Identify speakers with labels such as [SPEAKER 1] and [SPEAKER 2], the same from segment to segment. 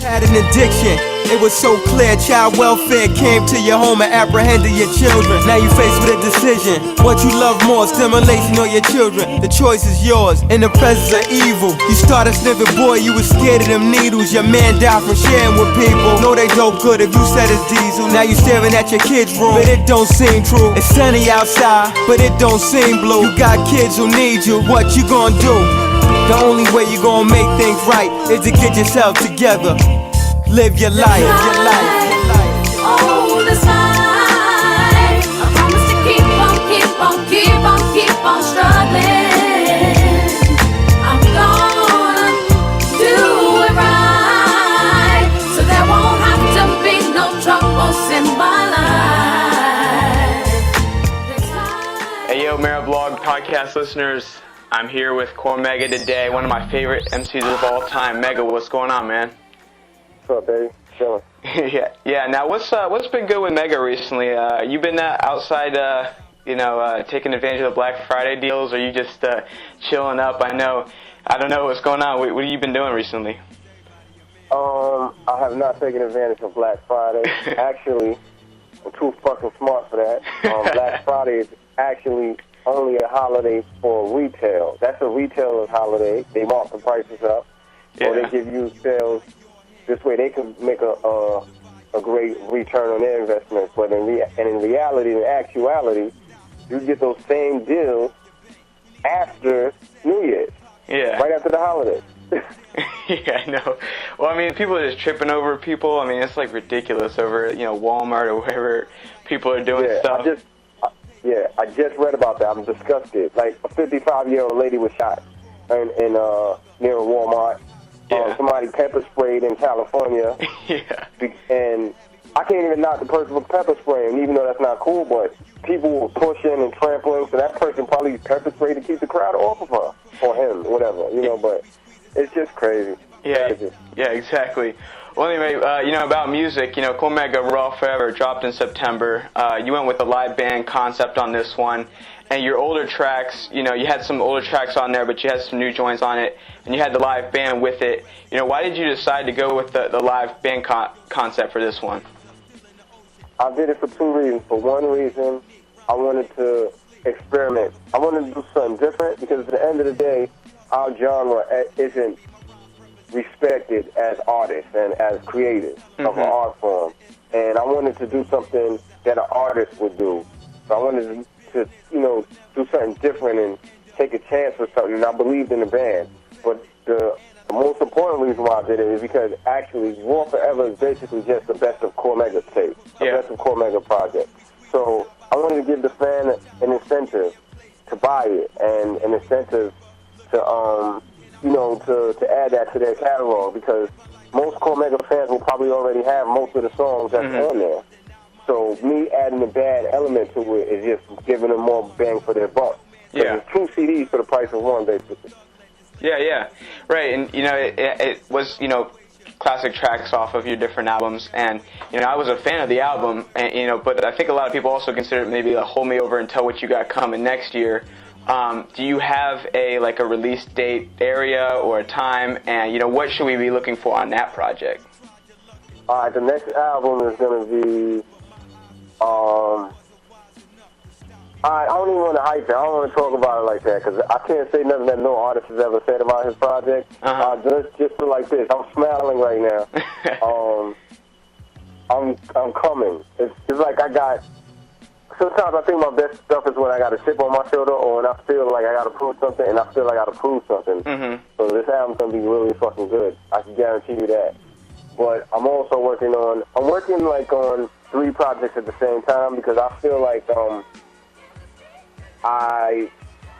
[SPEAKER 1] had an addiction. It was so clear, child welfare came to your home and apprehended your children. Now you faced with a decision. What you love more, stimulation or your children? The choice is yours, in the presence of evil. You started sniffing, boy, you was scared of them needles. Your man died from sharing with people. Know they dope good if you said it's diesel. Now you staring at your kid's room, but it don't seem true. It's sunny outside, but it don't seem blue. You got kids who need you, what you gonna do? The only way you gonna make things right is to get yourself together. Live your life, your life, your life.
[SPEAKER 2] Oh, this life. I promise to keep on, keep on, keep on, keep on struggling. I'm gonna do it right, so there won't have to be no troubles in my life.
[SPEAKER 3] Hey yo, Mearablog Podcast listeners. I'm here with Cormega today, one of my favorite MCs of all time. Mega, what's going on, man?
[SPEAKER 4] What's up, baby? Chilling.
[SPEAKER 3] yeah. Now, what's been good with Mega recently? You been outside, taking advantage of the Black Friday deals, or you just chilling up? I don't know what's going on. What have you been doing recently?
[SPEAKER 4] I have not taken advantage of Black Friday. Actually, I'm too fucking smart for that. Black Friday is actually only a holiday for retail. That's a retailer's holiday. They mark the prices up, or they give you sales. This way they can make a great return on their investments. But in reality, in actuality, you get those same deals after New Year's.
[SPEAKER 3] Yeah.
[SPEAKER 4] Right after the holidays.
[SPEAKER 3] Yeah, I know. Well, I mean, people are just tripping over people. I mean, it's like ridiculous over, Walmart or wherever people are doing stuff.
[SPEAKER 4] I just read about that. I'm disgusted. Like, a 55-year-old lady was shot in near a Walmart. Somebody pepper sprayed in California.
[SPEAKER 3] Yeah.
[SPEAKER 4] And I can't even knock the person with pepper spraying, even though that's not cool, but people were pushing and trampling, so that person probably pepper sprayed to keep the crowd off of her, or him, whatever, but it's just crazy.
[SPEAKER 3] Yeah, exactly. Well, anyway, about music, Cormega Raw Forever dropped in September. You went with a live band concept on this one. And your older tracks, you had some older tracks on there, but you had some new joints on it, and you had the live band with it. Why did you decide to go with the live band concept for this one?
[SPEAKER 4] I did it for two reasons. For one reason, I wanted to experiment. I wanted to do something different because at the end of the day, our genre isn't respected as artists and as creators of an art form. And I wanted to do something that an artist would do. So I wanted to do something different and take a chance with something, and I believed in the band. But the most important reason why I did it is because actually Raw Forever is basically just the best of Cormega tape, the best of Cormega project. So I wanted to give the fan an incentive to buy it and an incentive to add that to their catalog, because most Cormega fans will probably already have most of the songs that's on there. So me adding a bad element to it is just giving them more bang for their buck.
[SPEAKER 3] Yeah.
[SPEAKER 4] It's two CDs for the price of one, basically.
[SPEAKER 3] Yeah. Right, and, it was, classic tracks off of your different albums, and, I was a fan of the album, and, but I think a lot of people also consider it maybe a hold me over until what you got coming next year. Do you have a release date area or a time, and, what should we be looking for on that project?
[SPEAKER 4] All right, the next album is going to be... I don't even want to hype it. I don't want to talk about it like that because I can't say nothing that no artist has ever said about his project. Just feel like this. I'm smiling right now. I'm coming. It's like I got... Sometimes I think my best stuff is when I got a chip on my shoulder or when I feel like I got to prove something and I feel like I got to prove something. So this album's going to be really fucking good. I can guarantee you that. But I'm also working on 3 projects at the same time because I feel like I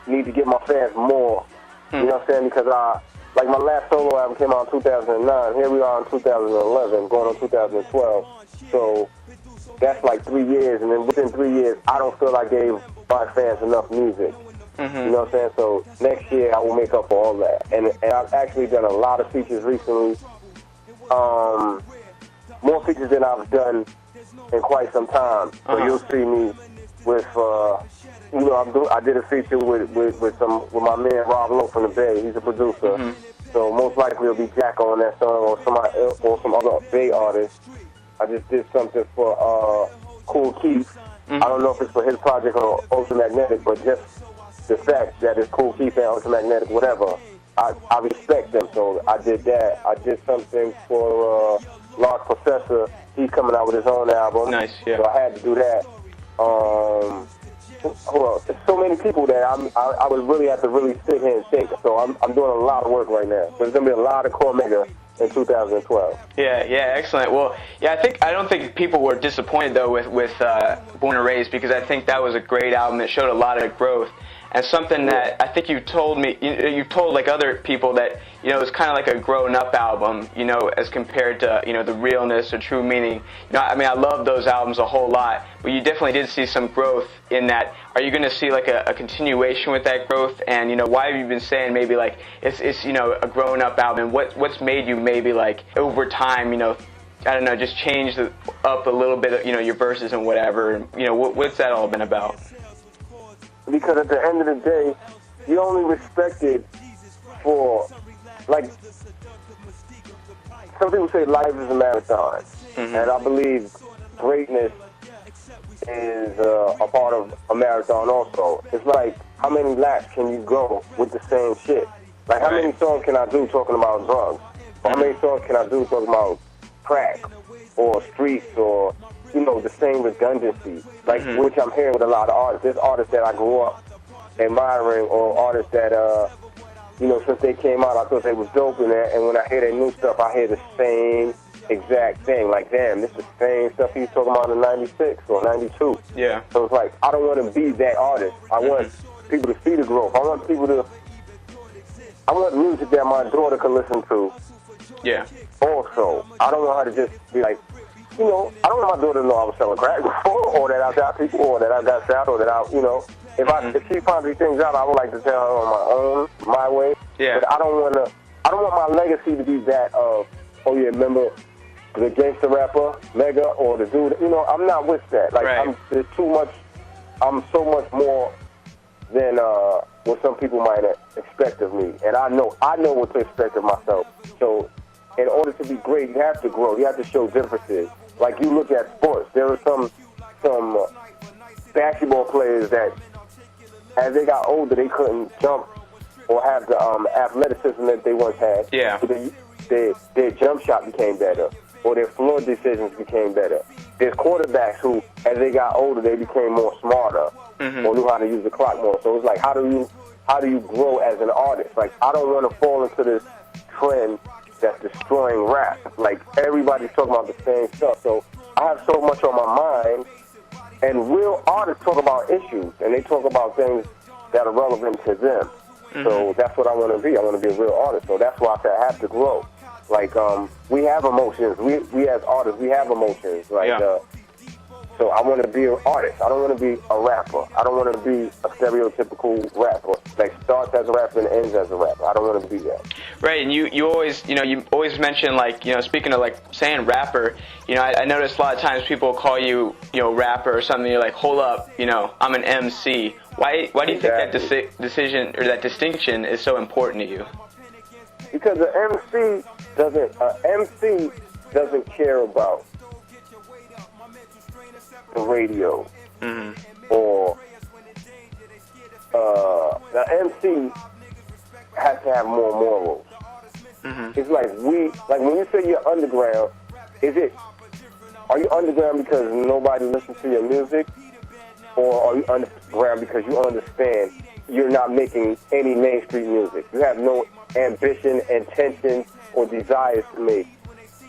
[SPEAKER 4] need to give my fans more. You know what I'm saying? Because my last solo album came out in 2009. Here we are in 2011, going on 2012. So that's like 3 years, and then within 3 years, I don't feel I gave my fans enough music. You know what I'm saying? So next year, I will make up for all that. And I've actually done a lot of features recently. More features than I've done in quite some time. So you'll see me with, I did a feature with my man Rob Lowe from the Bay. He's a producer. So most likely it'll be Jack on that song or somebody or some other Bay artist. I just did something for Cool Keith. I don't know if it's for his project or Ultramagnetic, but just the fact that it's Cool Keith and Ultramagnetic, whatever, I respect them. So I did that. I did something for Large Professor. He's coming out with his own album.
[SPEAKER 3] Nice, yeah.
[SPEAKER 4] So I had to do that. Well, there's so many people that I would really have to really sit here and think. So I'm doing a lot of work right now. So there's gonna be a lot of Cormega in 2012.
[SPEAKER 3] Yeah, excellent. Well, yeah, I don't think people were disappointed though with Born and Raised, because I think that was a great album. It showed a lot of growth. And something that I think you told me, you told like other people that, it was kind of like a grown-up album, as compared to, the realness or true meaning. I love those albums a whole lot, but you definitely did see some growth in that. Are you going to see like a continuation with that growth? And, why have you been saying maybe like it's a grown-up album? What's made you maybe like over time, I don't know, just change up a little bit of, your verses and whatever? And, what's that all been about?
[SPEAKER 4] Because at the end of the day, you're only respected for, like, some people say life is a marathon. And I believe greatness is a part of a marathon also. It's like, how many laps can you go with the same shit? Like, how many songs can I do talking about drugs? Or how many songs can I do talking about crack or streets or, the same redundancy, like which I'm hearing with a lot of artists. There's artists that I grew up admiring, or artists that, since they came out, I thought they was dope in there, and when I hear their new stuff, I hear the same exact thing. Like, damn, this is the same stuff he was talking about in 96 or 92.
[SPEAKER 3] Yeah.
[SPEAKER 4] So it's like, I don't want to be that artist. I want people to see the growth. I want music that my daughter can listen to.
[SPEAKER 3] Yeah.
[SPEAKER 4] Also, I don't want her to just be like, I don't want my daughter to know I was selling crack before, or that I got people, or that I got shot, or that if she finds these things out, I would like to tell her on my own, my way.
[SPEAKER 3] Yeah.
[SPEAKER 4] But I don't want my legacy to be that of, remember the gangster rapper, Mega, or the dude, I'm not with that. Like,
[SPEAKER 3] right.
[SPEAKER 4] There's too much, I'm so much more than what some people might expect of me. And I know what to expect of myself. So, in order to be great, you have to grow. You have to show differences. Like, you look at sports. There are some basketball players that, as they got older, they couldn't jump or have the athleticism that they once had.
[SPEAKER 3] Yeah.
[SPEAKER 4] So their jump shot became better, or their floor decisions became better. There's quarterbacks who, as they got older, they became more smarter, or knew how to use the clock more. So it's like, how do you grow as an artist? Like, I don't want to fall into this trend that's destroying rap. Like, everybody's talking about the same stuff. So I have so much on my mind, and real artists talk about issues, and they talk about things that are relevant to them. So that's what I want to be. I want to be a real artist. So that's why I say I have to grow. Like, we have emotions. We as artists, we have emotions. Like, so I want to be an artist. I don't want to be a rapper. I don't want to be a stereotypical rapper. Like, starts as a rapper and ends as a rapper. I don't want to be that. Right,
[SPEAKER 3] and you always mention, like, speaking of, like, saying rapper, I notice a lot of times people call you, rapper or something. You're like, hold up, I'm an MC. Why do you think that decision or that distinction is so important to you?
[SPEAKER 4] Because an MC doesn't care about the radio, or the MC has to have more morals. It's like when you say you're underground, are you underground because nobody listens to your music, or are you underground because you understand you're not making any mainstream music? You have no ambition, intention, or desires to make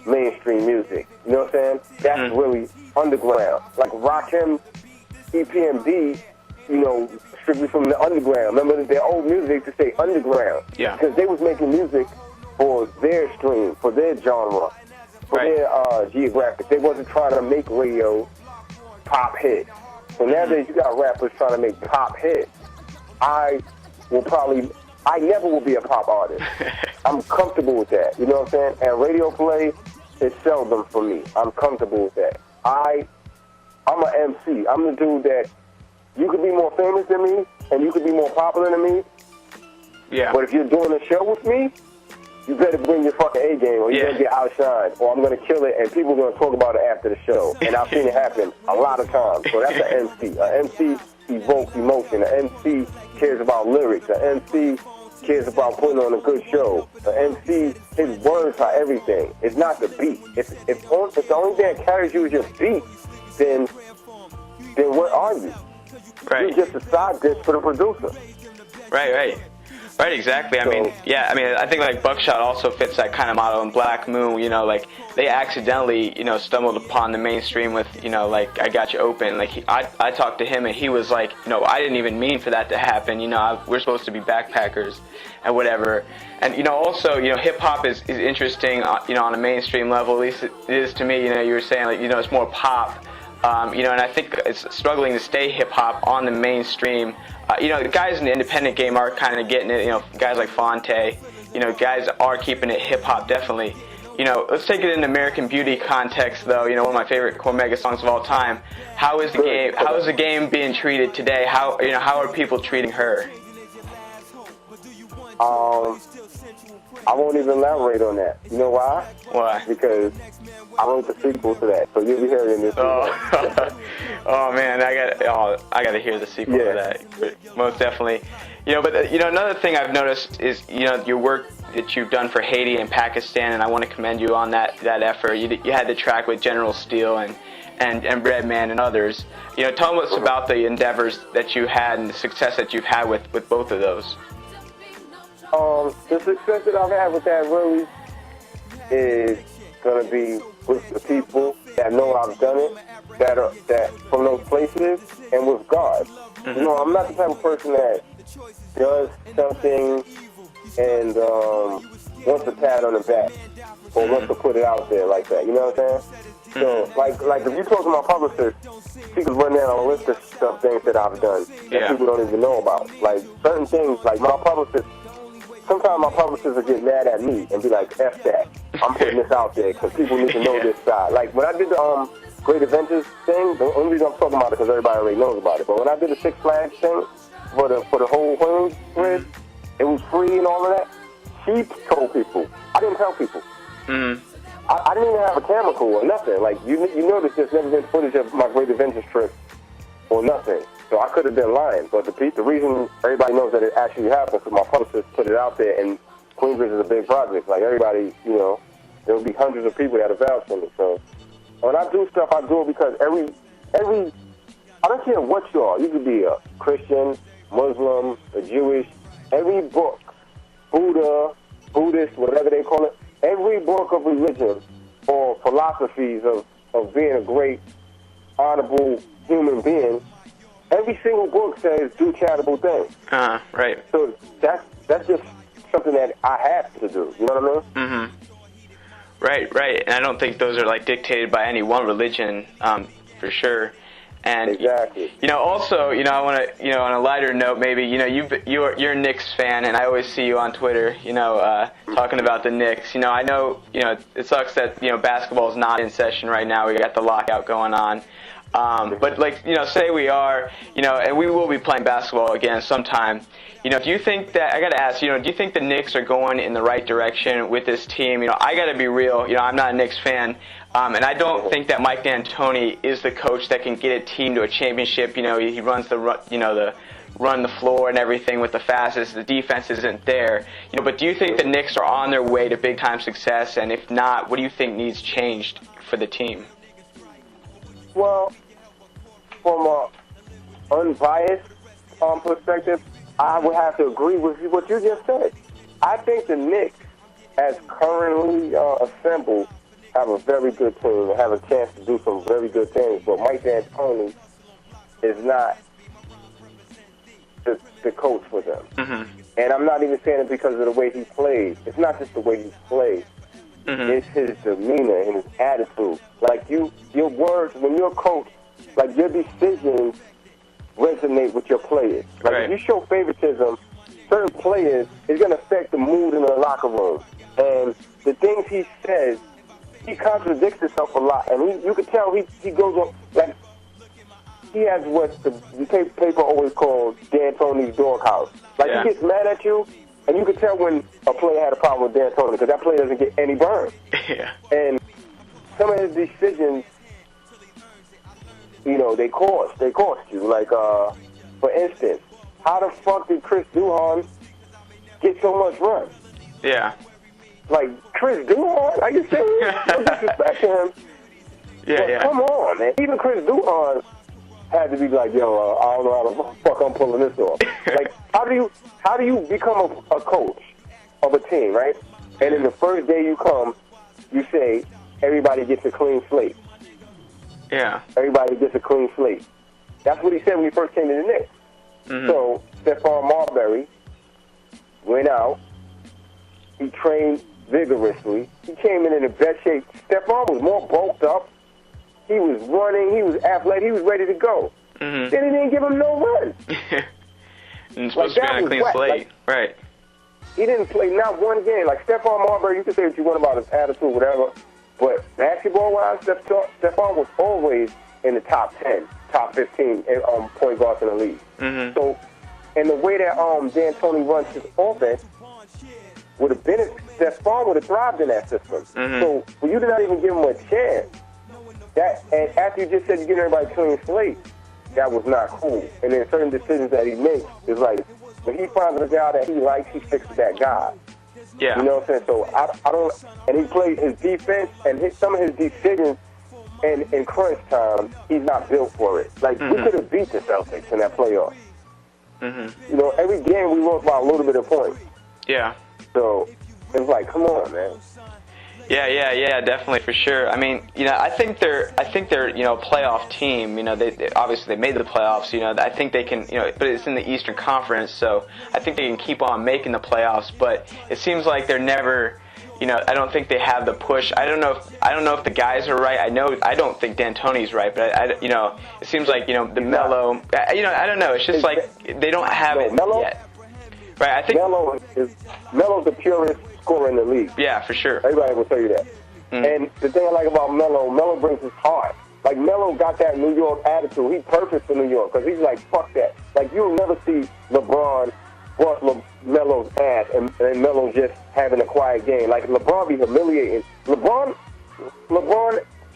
[SPEAKER 4] mainstream music. You know what I'm saying? That's really underground. Like Rakim, EPMD, strictly from the underground. Remember their old music to say underground.
[SPEAKER 3] Yeah.
[SPEAKER 4] Because they was making music for their stream, for their genre, for their geographic. They wasn't trying to make radio pop hits. So nowadays you got rappers trying to make pop hits. I never will be a pop artist. I'm comfortable with that. You know what I'm saying? And radio play is seldom for me. I'm comfortable with that. I'm an MC. I'm the dude that you could be more famous than me and you could be more popular than me.
[SPEAKER 3] Yeah.
[SPEAKER 4] But if you're doing a show with me, you better bring your fucking A game or you're going to get outshined, or I'm going to kill it and people are going to talk about it after the show. And I've seen it happen a lot of times. So that's an MC. An MC evokes emotion. An MC cares about lyrics. An MC cares about putting on a good show. An MC, his words are everything. It's not the beat. If the only thing that carries you is your beat, then what are you?
[SPEAKER 3] Right.
[SPEAKER 4] You're just a side dish for the producer.
[SPEAKER 3] Right, exactly. I think like Buckshot also fits that kind of model. And Black Moon, you know, like they accidentally, you know, stumbled upon the mainstream with, you know, like I Got You Open. Like I talked to him and he was like, you know, I didn't even mean for that to happen. You know, we're supposed to be backpackers and whatever. And, you know, also, you know, hip hop is interesting, you know, on a mainstream level. At least it is to me. You know, you were saying like, you know, it's more pop. You know, and I think it's struggling to stay hip-hop on the mainstream. You know, the guys in the independent game are kind of getting it, you know, guys like Fonte, you know, guys are keeping it hip-hop, definitely. You know, let's take it in American Beauty context, though. You know, one of my favorite Cormega songs of all time. How is the game being treated today? How are people treating her?
[SPEAKER 4] I won't even elaborate on that. You know why?
[SPEAKER 3] Why?
[SPEAKER 4] Because I wrote the sequel to that, so you'll be hearing this.
[SPEAKER 3] Oh man, I got to hear the sequel to that. Most definitely. You know, but you know, another thing I've noticed is, you know, your work that you've done for Haiti and Pakistan, and I want to commend you on that effort. You had the track with General Steel and Redman and others. You know, tell us about the endeavors that you had and the success that you've had with both of those.
[SPEAKER 4] The success that I've had with that really is going to be with the people that know I've done it, that from those places, and with God. Mm-hmm. You know, I'm not the type of person that does something and wants a pat on the back or wants to put it out there like that. You know what I'm saying? So, like if you talk to my publicist, she could run down a list of things that I've done that people don't even know about. Like certain things, like my publicist. Sometimes my publicists will get mad at me and be like, F that. I'm putting this out there because people need to know this side. Like, when I did the Great Adventures thing, the only reason I'm talking about it because everybody already knows about it. But when I did the Six Flags thing for the whole Queensbridge, it was free and all of that. She told people. I didn't tell people. Mm-hmm. I didn't even have a camera crew or nothing. Like, you notice there's never been footage of my Great Adventures trip or nothing. So I could have been lying, but the reason everybody knows that it actually happened because my publicist put it out there, and Queensbridge is a big project. Like everybody, you know, there will be hundreds of people that have vouched for me. So when I do stuff, I do it because every I don't care what you are. You could be a Christian, Muslim, a Jewish. Every book, Buddhist, whatever they call it, every book of religion or philosophies of being a great, honorable human being. Every single book says do charitable things.
[SPEAKER 3] Right.
[SPEAKER 4] So that's just something that I have to do. You know what I mean?
[SPEAKER 3] Mm-hmm. Right. And I don't think those are like dictated by any one religion, for sure. And
[SPEAKER 4] exactly.
[SPEAKER 3] You know, also, you know, I want to, you know, on a lighter note, maybe, you know, you're a Knicks fan, and I always see you on Twitter, you know, talking about the Knicks. You know, I know, you know, it sucks that, you know, basketball is not in session right now. We got the lockout going on. But like, you know, say we are, you know, and we will be playing basketball again sometime. You know, do you think that, I got to ask, you know, do you think the Knicks are going in the right direction with this team? You know, I got to be real, you know, I'm not a Knicks fan, and I don't think that Mike D'Antoni is the coach that can get a team to a championship. You know, he runs the run the floor and everything with the fastest. The defense isn't there. You know, but do you think the Knicks are on their way to big time success? And if not, what do you think needs changed for the team?
[SPEAKER 4] Well, from an unbiased perspective, I would have to agree with what you just said. I think the Knicks, as currently assembled, have a very good team and have a chance to do some very good things. But Mike D'Antoni is not the coach for them. Mm-hmm. And I'm not even saying it because of the way he plays. It's not just the way he plays. Mm-hmm. It's his demeanor and his attitude. Like your words, when you're a coach, like your decisions resonate with your players. Like if you show favoritism, certain players, it's going to affect the mood in the locker room. And the things he says, he contradicts himself a lot. And you can tell he goes on, like, he has what the paper always calls D'Antoni's doghouse. Like, he gets mad at you, And you could tell when a player had a problem with D'Antoni because that player doesn't get any burn.
[SPEAKER 3] Yeah.
[SPEAKER 4] And some of his decisions, you know, they cost you. Like, for instance, how the fuck did Chris Duhon get so much run?
[SPEAKER 3] Yeah.
[SPEAKER 4] Like, Chris Duhon? Are you serious? No disrespect to him.
[SPEAKER 3] Yeah,
[SPEAKER 4] but
[SPEAKER 3] yeah.
[SPEAKER 4] come on, man. Even Chris Duhon had to be like, yo, I don't know how the fuck I'm pulling this off. Like, how do you become a coach of a team, right? And then the first day you come, you say, everybody gets a clean slate.
[SPEAKER 3] Yeah.
[SPEAKER 4] Everybody gets a clean slate. That's what he said when he first came to the Knicks.
[SPEAKER 3] Mm-hmm.
[SPEAKER 4] So, Stephon Marbury went out. He trained vigorously. He came in the best shape. Stephon was more bulked up. He was running. He was athletic. He was ready to go.
[SPEAKER 3] Mm-hmm.
[SPEAKER 4] Then he didn't give him no run.
[SPEAKER 3] And it's supposed to be on a clean slate.
[SPEAKER 4] Like,
[SPEAKER 3] right.
[SPEAKER 4] He didn't play not one game. Like, Stephon Marbury, you can say what you want about his attitude, whatever. But basketball-wise, Stephon was always in the top 10, top 15 point guards in the league.
[SPEAKER 3] Mm-hmm.
[SPEAKER 4] So, and the way that D'Antoni runs his offense would have been, Stephon would have thrived in that system.
[SPEAKER 3] Mm-hmm.
[SPEAKER 4] So, for you to not even give him a chance, and after you just said you get everybody clean slate, that was not cool. And then certain decisions that he makes is like, when he finds a guy that he likes, he sticks with that guy.
[SPEAKER 3] Yeah.
[SPEAKER 4] You know what I'm saying? So I don't, and he played his defense and some of his decisions in crunch time, he's not built for it. Like, we could have beat the Celtics in that playoff.
[SPEAKER 3] Mm-hmm.
[SPEAKER 4] You know, every game we lost by a little bit of points.
[SPEAKER 3] Yeah.
[SPEAKER 4] So it's like, come on, man.
[SPEAKER 3] Yeah, definitely, for sure. I mean, you know, I think they're, you know, a playoff team. You know, they obviously they made the playoffs. You know, I think they can, you know, but it's in the Eastern Conference, so I think they can keep on making the playoffs. But it seems like they're never, you know, I don't think they have the push. I don't know if the guys are right. I don't think D'Antoni's right, but you know, it seems like, you know, the Melo, you know, I don't know. It's just like they don't have it yet. Right, I think
[SPEAKER 4] Melo's the purest scorer in the league.
[SPEAKER 3] Yeah, for sure.
[SPEAKER 4] Everybody will tell you that. And the thing I like about Melo brings his heart. Like, Melo got that New York attitude. He's perfect for New York because he's like, fuck that. Like, you'll never see LeBron bust Melo's ass and Melo just having a quiet game. Like, LeBron be humiliating. LeBron,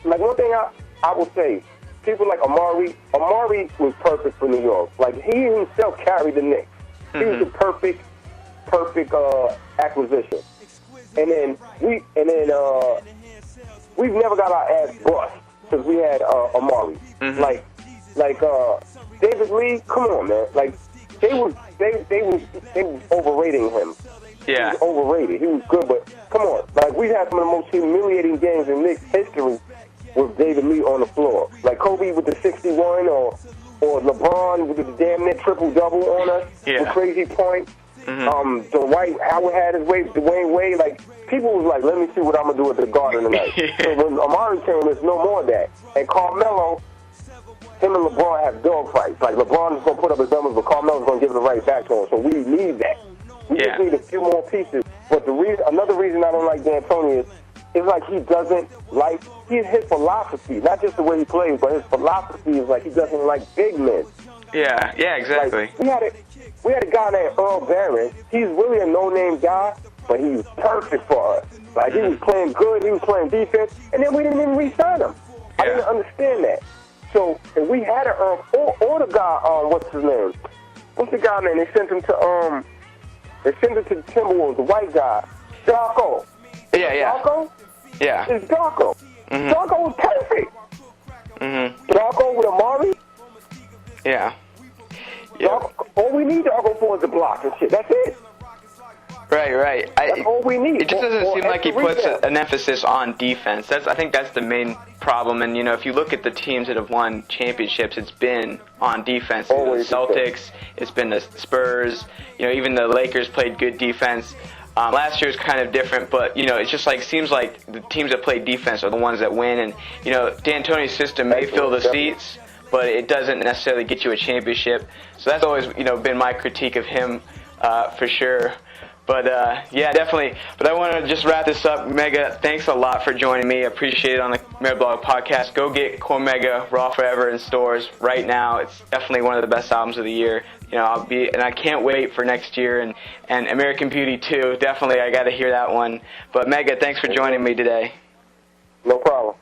[SPEAKER 4] like, one thing I will say, people like Amari was perfect for New York. Like, he himself carried the Knicks. He was the perfect acquisition. And then we've never got our ass bust because we had Amari. Like David Lee, come on, man. Like, they was overrating him.
[SPEAKER 3] Yeah.
[SPEAKER 4] He was overrated. He was good, but come on. Like, we've had some of the most humiliating games in Knicks history with David Lee on the floor. Like Kobe with the 61 or LeBron with the damn near triple-double on us with crazy points. Dwight Howard had his way, Dwayne Wade. Like, people was like, let me see what I'm going to do at the Garden tonight. So when Amari came, there's no more of that. And Carmelo, him and LeBron have dog fights. Like, LeBron is going to put up his numbers, but Carmelo's going to give it right back to him. So we need that. We just need a few more pieces. But another reason I don't like D'Antoni is like he doesn't like his philosophy, not just the way he plays, but his philosophy is like he doesn't like big men.
[SPEAKER 3] Yeah, exactly.
[SPEAKER 4] Like, we had a guy named Earl Barron. He's really a no-name guy, but he was perfect for us. Like, he was playing good, he was playing defense, and then we didn't even re-sign him. I didn't understand that. So if we had an Earl, or the guy, what's his name? What's the guy name? They sent him to the Timberwolves, the white guy, Darko.
[SPEAKER 3] Yeah.
[SPEAKER 4] Darko?
[SPEAKER 3] Yeah.
[SPEAKER 4] It's Darko. Darko was perfect. Darko with Amari.
[SPEAKER 3] Yeah.
[SPEAKER 4] All we need Darko for is the block and shit. That's it.
[SPEAKER 3] Right.
[SPEAKER 4] That's all we need.
[SPEAKER 3] It just doesn't seem like he puts an emphasis on defense. I think that's the main problem. And, you know, if you look at the teams that have won championships, it's been on defense.
[SPEAKER 4] Always
[SPEAKER 3] the Celtics, it's been the Spurs. You know, even the Lakers played good defense. Last year was kind of different, but, you know, it's just like, seems like the teams that play defense are the ones that win. And, you know, D'Antoni's system may fill the seats, but it doesn't necessarily get you a championship. So that's always, you know, been my critique of him, for sure. But yeah, definitely. But I want to just wrap this up. Mega, thanks a lot for joining me. I appreciate it on the Mearablog Podcast. Go get Cormega Raw Forever in stores right now. It's definitely one of the best albums of the year. You know, I can't wait for next year, and American Beauty too. Definitely, I got to hear that one. But Mega, thanks for joining me today.
[SPEAKER 4] No problem.